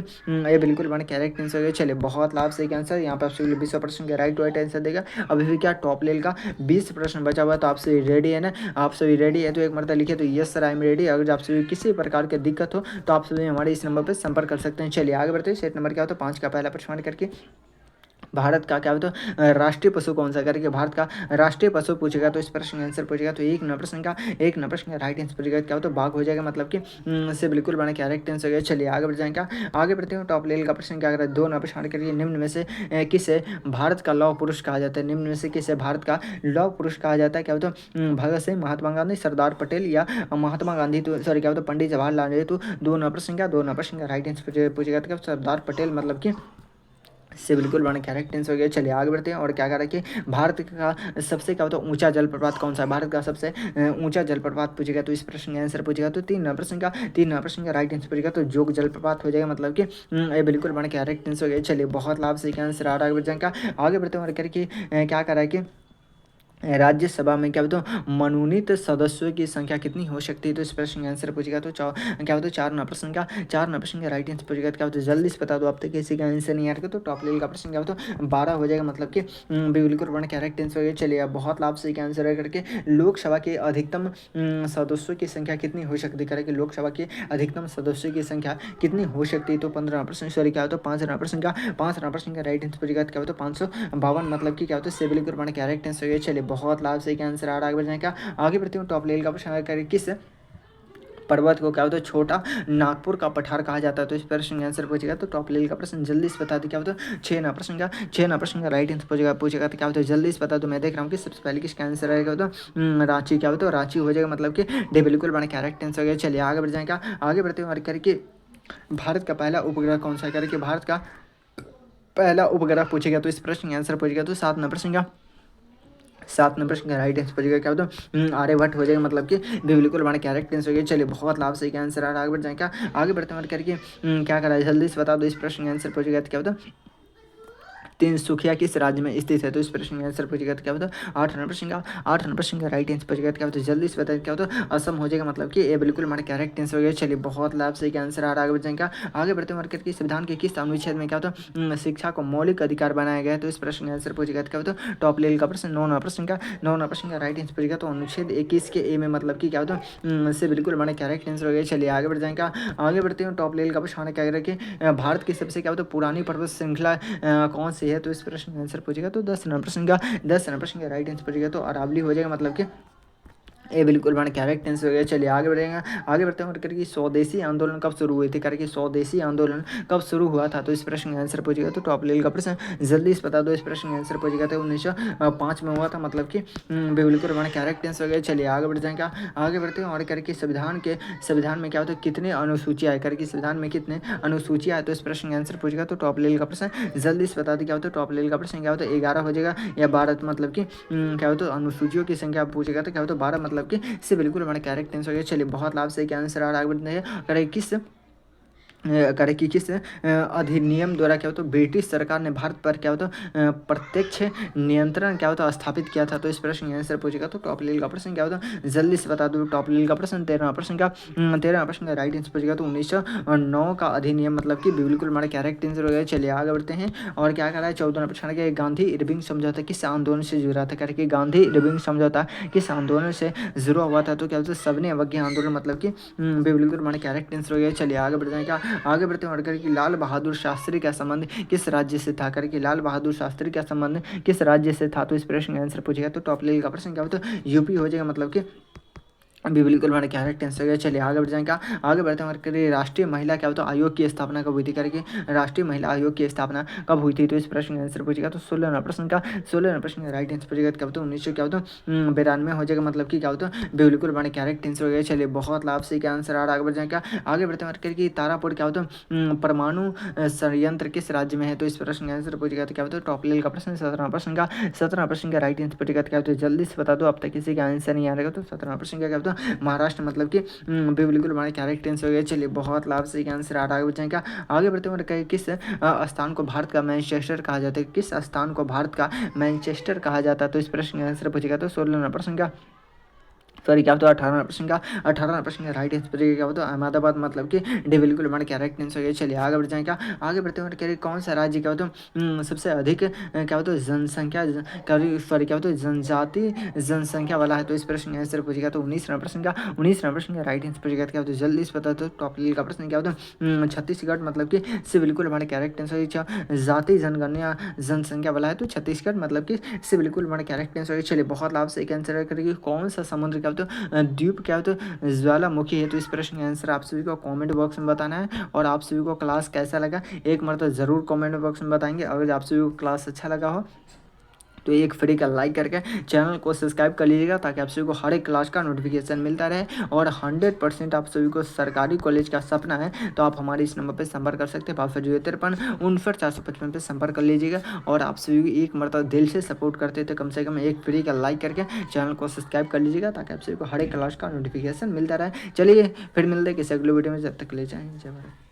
ये बिल्कुल हमारे करेक्ट आंसर हो गया। चलिए बहुत लाभ सही का आंसर यहाँ पे आपसे 20 प्रश्न का राइट आंसर देगा। अभी भी क्या टॉप लेवल का 20 प्रश्न बचा हुआ है, तो आपसे रेडी है ना? आप सभी रेडी है तो एक मरतबा लिखे तो yes sir I am ready. अगर आप सभी किसी प्रकार की दिक्कत हो तो आप सभी हमारे इस नंबर पर संपर्क कर सकते हैं। चलिए आगे बढ़ते हैं। सेट नंबर क्या होता है 5 का पहला प्रश्न करके भारत का क्या होता है राष्ट्रीय पशु कौन सा करके भारत का राष्ट्रीय पशु पूछेगा तो इस प्रश्न का आंसर पूछेगा तो एक नंबर प्रश्न का राइट आंसर पूछेगा क्या होता है बाघ हो जाएगा, मतलब कि से बिल्कुल बना क्या राइट आंसर हो गया। चलिए आगे बढ़ जाएगा, आगे बढ़ते हैं। टॉप लेवल का प्रश्न क्या कर रहा है, 2 नंबर प्रश्न करिए निम्न में से किसे भारत का लौह पुरुष कहा जाता है, निम्न में से किसे भारत का लौह पुरुष कहा जाता है, क्या होता है भगत सिंह, महात्मा गांधी, सरदार पटेल या महात्मा गांधी, तो सॉरी क्या होता है पंडित जवाहरलाल नेहरू। 2 नंबर प्रश्न का 2 नंबर प्रश्न का राइट आंसर पूछेगा तो सरदार पटेल, मतलब कि से बिल्कुल बना करेक्ट आंसर हो गया। चलिए आगे बढ़ते हैं और क्या कह रहा है कि भारत का सबसे क्या होता है ऊंचा जलप्रपात कौन सा है, भारत का सबसे ऊंचा जलप्रपात पूछेगा तो इस प्रश्न का आंसर पूछेगा तो 3 नंबर प्रश्न का राइट आंसर पूछेगा तो जोग जलप्रपात हो जाएगा, मतलब कि ये बिल्कुल बना करेक्ट आंसर हो गया। चलिए बहुत लाभ से आंसर आ रहा है, आगे बढ़ जाएगा, आगे बढ़ते हैं और करके क्या कर रहा है कि राज्यसभा में क्या बताओ मनोनीत सदस्यों की संख्या कितनी हो सकती है, तो इस प्रश्न का आंसर पूछेगा तो क्या होता है 4 नंबर प्रश्न का राइट आंसर पूछेगा तो क्या होता है जल्दी से बता दो, अब तक किसी का आंसर नहीं आ रहा तो टॉप लेवल का प्रश्न क्या होता है 12 हो जाएगा, मतलब कि बिल्कुल बड़ा करेक्ट आंसर हो गया। चलिए अब बहुत लाभ से आंसर है करके लोकसभा के अधिकतम सदस्यों की संख्या कितनी हो सकती है, करके लोकसभा के अधिकतम सदस्यों की संख्या कितनी हो सकती है, तो 15 प्रश्न सॉरी क्या होता है 5 नंबर प्रश्न का राइट आंसर पूछेगा क्या होता है 552, मतलब कि क्या होता है से बिल्कुल बड़ा करेक्ट आंसर हो गया। चलिए बहुत लाभ से आंसर आ रहा है, आगे बढ़ने का, आगे बढ़ते हूँ। टॉप लेवल का प्रश्न करें किस पर्वत को क्या होता है छोटा नागपुर का पठार कहा जाता है, तो इस प्रश्न का आंसर पूछेगा तो टॉप लेवल का प्रश्न जल्दी से बता दो क्या होता है 6 नंबर प्रश्न का राइट आंसर पूछेगा तो क्या होता है जल्दी से बता दो। मैं देख रहा हूँ कि सबसे पहले किसका आंसर आएगा तो रांची, क्या होता है रांची हो जाएगा, मतलब कि डे बिल्कुल बड़ा करेक्ट आंसर हो गया। चलिए आगे बढ़ जाएगा, आगे बढ़ते हुए करके भारत का पहला उपग्रह कौन सा करके भारत का पहला उपग्रह पूछेगा तो इस प्रश्न का आंसर पूछेगा तो 7 नंबर प्रश्न का राइट आंसर पूछेगा क्या होता है आर्यभट्ट हो जाएगा, मतलब कि बिल्कुल बड़ा करेक्ट आंसर हो गया। चलिए बहुत लाभ से आंसर आ रहा है, आगे बढ़ जाएगा, आगे बढ़ते हैं करके क्या करा है जल्दी से बता दो, इस प्रश्न का आंसर पूछेगा तो क्या होता है तिनसुकिया किस राज्य में स्थित है, तो इस प्रश्न का आंसर पूछेगा तो क्या होता है 8 नंबर प्रश्न का राइट आंसर पूछेगा तो क्या होता है जल्दी से बताइए क्या होता है असम हो जाएगा, मतलब कि ये बिल्कुल हमारा करेक्ट आंसर हो गया। चलिए बहुत लाभ से आंसर आ रहा है, आगे बढ़ जाएगा, आगे बढ़ते हैं मार्केट के संविधान के किस अनुच्छेद में क्या होता है शिक्षा को मौलिक अधिकार बनाया गया है, तो इस प्रश्न का आंसर पूछेगा तो क्या होता है टॉप लेवल का प्रश्न 9 नंबर प्रश्न का राइट आंसर पूछेगा तो अनुच्छेद 21 के ए में, मतलब कि क्या होता है से बिल्कुल हमारा करेक्ट आंसर हो गया। चलिए आगे बढ़ जाएगा, आगे बढ़ते हैं टॉप लेवल का प्रश्न क्या करें भारत की सबसे क्या होता है पुरानी पर्वत श्रृंखला कौन सी है, तो इस प्रश्न आंसर पूछेगा तो 10 नंबर प्रश्न का राइट आंसर पूछेगा तो अरावली हो जाएगा, मतलब कि ये बिल्कुल बड़ा करेक्ट आंसर हो गया। चलिए आगे बढ़ेंगे, आगे बढ़ते हैं करके स्वदेशी आंदोलन कब शुरू हुई थी, करके स्वदेशी आंदोलन कब शुरू हुआ था, तो इस प्रश्न का आंसर पूछेगा तो टॉप लेवल का प्रश्न जल्दी से बता दो, इस प्रश्न का आंसर पूछेगा तो 1905 में हुआ था, मतलब कि बिल्कुल बड़ा करेक्ट आंसर हो गया। चलिए आगे बढ़ जाएंगे, आगे बढ़ते हैं और करके संविधान में क्या होता है कितने अनुसूचियाँ है, करके संविधान में कितने अनुसूचियाँ है, तो इस प्रश्न का आंसर पूछेगा तो टॉप लेवल का प्रश्न जल्दी से बता दो क्या होता है टॉप लेवल का प्रश्न क्या होता है 11 हो जाएगा या 12, मतलब कि क्या होता है अनुसूचियों की संख्या पूछेगा तो क्या होता है 12, मतलब कि से बिल्कुल हमारे करेक्ट आंसर हो गया। चलिए बहुत लाभ से क्या आंसर आ रहा है, आगे बढ़ते हैं करें किस अधिनियम द्वारा क्या होता है ब्रिटिश सरकार ने भारत पर क्या होता प्रत्यक्ष नियंत्रण क्या होता स्थापित किया था, तो इस प्रश्न का आंसर पूछेगा तो टॉप लेवल का प्रश्न क्या होता जल्दी से बता दो। टॉप लेवल का प्रश्न 13 प्रश्न का राइट आंसर पूछेगा तो 1909 का अधिनियम, मतलब कि बिल्कुल हमारा करेक्ट आंसर हो गया। चलिए आगे बढ़ते हैं और क्या कर रहा है 14 प्रश्न के गांधी इरविंग समझौता किस आंदोलन से जुड़ा था, करके गांधी इरविंग समझौता किस आंदोलन से जुड़ा हुआ था, तो क्या होता है सबने अवज्ञा आंदोलन, मतलब कि बिल्कुल हमारा करेक्ट आंसर हो गया। चलिए आगे बढ़ जाएगा, आगे बढ़ते हैं करके लाल बहादुर शास्त्री का संबंध किस राज्य से था, करके लाल बहादुर शास्त्री का संबंध किस राज्य से था, तो इस प्रश्न का आंसर पूछेगा तो टॉप लेवल का प्रश्न क्या होता है यूपी हो जाएगा, मतलब कि अभी बिल्कुल हमारे करेक्ट आंसर हो गया। चलिए आगे बढ़ जाएगा, आगे बढ़ते हैं करिए राष्ट्रीय महिला क्या होता है आयोग की स्थापना कब हुई थी, करके राष्ट्रीय महिला आयोग की स्थापना कब हुई थी, तो इस प्रश्न का आंसर पूछेगा तो 16 प्रश्न का राइट आंसर पूछेगा क्या होता है 1900 क्या होता है 92 हो जाएगा, मतलब कि क्या होता है बिल्कुल हमारे करेक्ट आंसर हो गया। चलिए बहुत लाभ से क्या आंसर आ रहा है, आगे बढ़ जाएगा, आगे बढ़ते हैं करके तारापुर क्या होता है परमाणु संयंत्र किस राज्य में है, तो इस प्रश्न का आंसर पूछेगा तो क्या होता है टॉप लेवल का प्रश्न 17 प्रश्न का राइट आंसर पूछेगा क्या होता है जल्दी से बता दो, अब तक किसी का आंसर नहीं आ रहा तो 17 प्रश्न का क्या होता है महाराष्ट्र, मतलब कि बिल्कुल हमारे करेक्ट आंसर हो गया। चलिए बहुत लाभ से आंसर आ रहा है, आगे बढ़ेगा, आगे बढ़ते हैं किस स्थान को भारत का मैनचेस्टर कहा जाता है, किस स्थान को भारत का मैनचेस्टर कहा जाता है, तो इस प्रश्न का आंसर पूछेगा तो 16 प्रश्न का सॉरी क्या होता है 18% का राइट आंसर क्या होता है अहमदाबाद, मतलब कि डी बिल्कुल हमारा करेक्ट आंसर है। चलिए आगे बढ़ जाए, क्या आगे बढ़ते हुए कह रहे कौन सा राज्य क्या होता है सबसे अधिक क्या होता है जनसंख्या सॉरी क्या होता है जनजाति जनसंख्या वाला है। तो इस प्रश्न का आंसर पूछेगा तो 19 का राइट आंसर पूछेगा क्या होता है जल्दी से पता। तो टॉप लेवल का प्रश्न क्या होता है छत्तीसगढ़, मतलब कि से बिल्कुल हमारे करेक्ट आंसर जाति जनगणना जनसंख्या वाला है। तो छत्तीसगढ़ मतलब कि से बिल्कुल हमारे करेक्ट आंसर। चलिए बहुत लाभ से एक आंसर करेगी कौन सा समुद्र क्या होता है द्वीप क्या होता है ज्वालामुखी है। तो इस प्रश्न का आंसर आप सभी को कमेंट बॉक्स में बताना है। और आप सभी को क्लास कैसा लगा एक मरतबा ज़रूर कमेंट बॉक्स में बताएंगे। अगर आप सभी को क्लास अच्छा लगा हो तो एक फ्री का लाइक करके चैनल को सब्सक्राइब कर लीजिएगा, ताकि आप सभी को हर एक क्लास का नोटिफिकेशन मिलता रहे। और 100% आप सभी को सरकारी कॉलेज का सपना है तो आप हमारे इस नंबर पर संपर्क कर सकते हैं 5253 पे संपर्क कर लीजिएगा। और आप सभी को एक मरतबा दिल से सपोर्ट करते तो कम से कम एक फ्री का लाइक करके चैनल को सब्सक्राइब कर लीजिएगा, ताकि आप सभी को हर एक क्लास का नोटिफिकेशन मिलता रहे। चलिए फिर मिलते हैं किसी अगले वीडियो में, जब तक ले जाएँ जय भारत।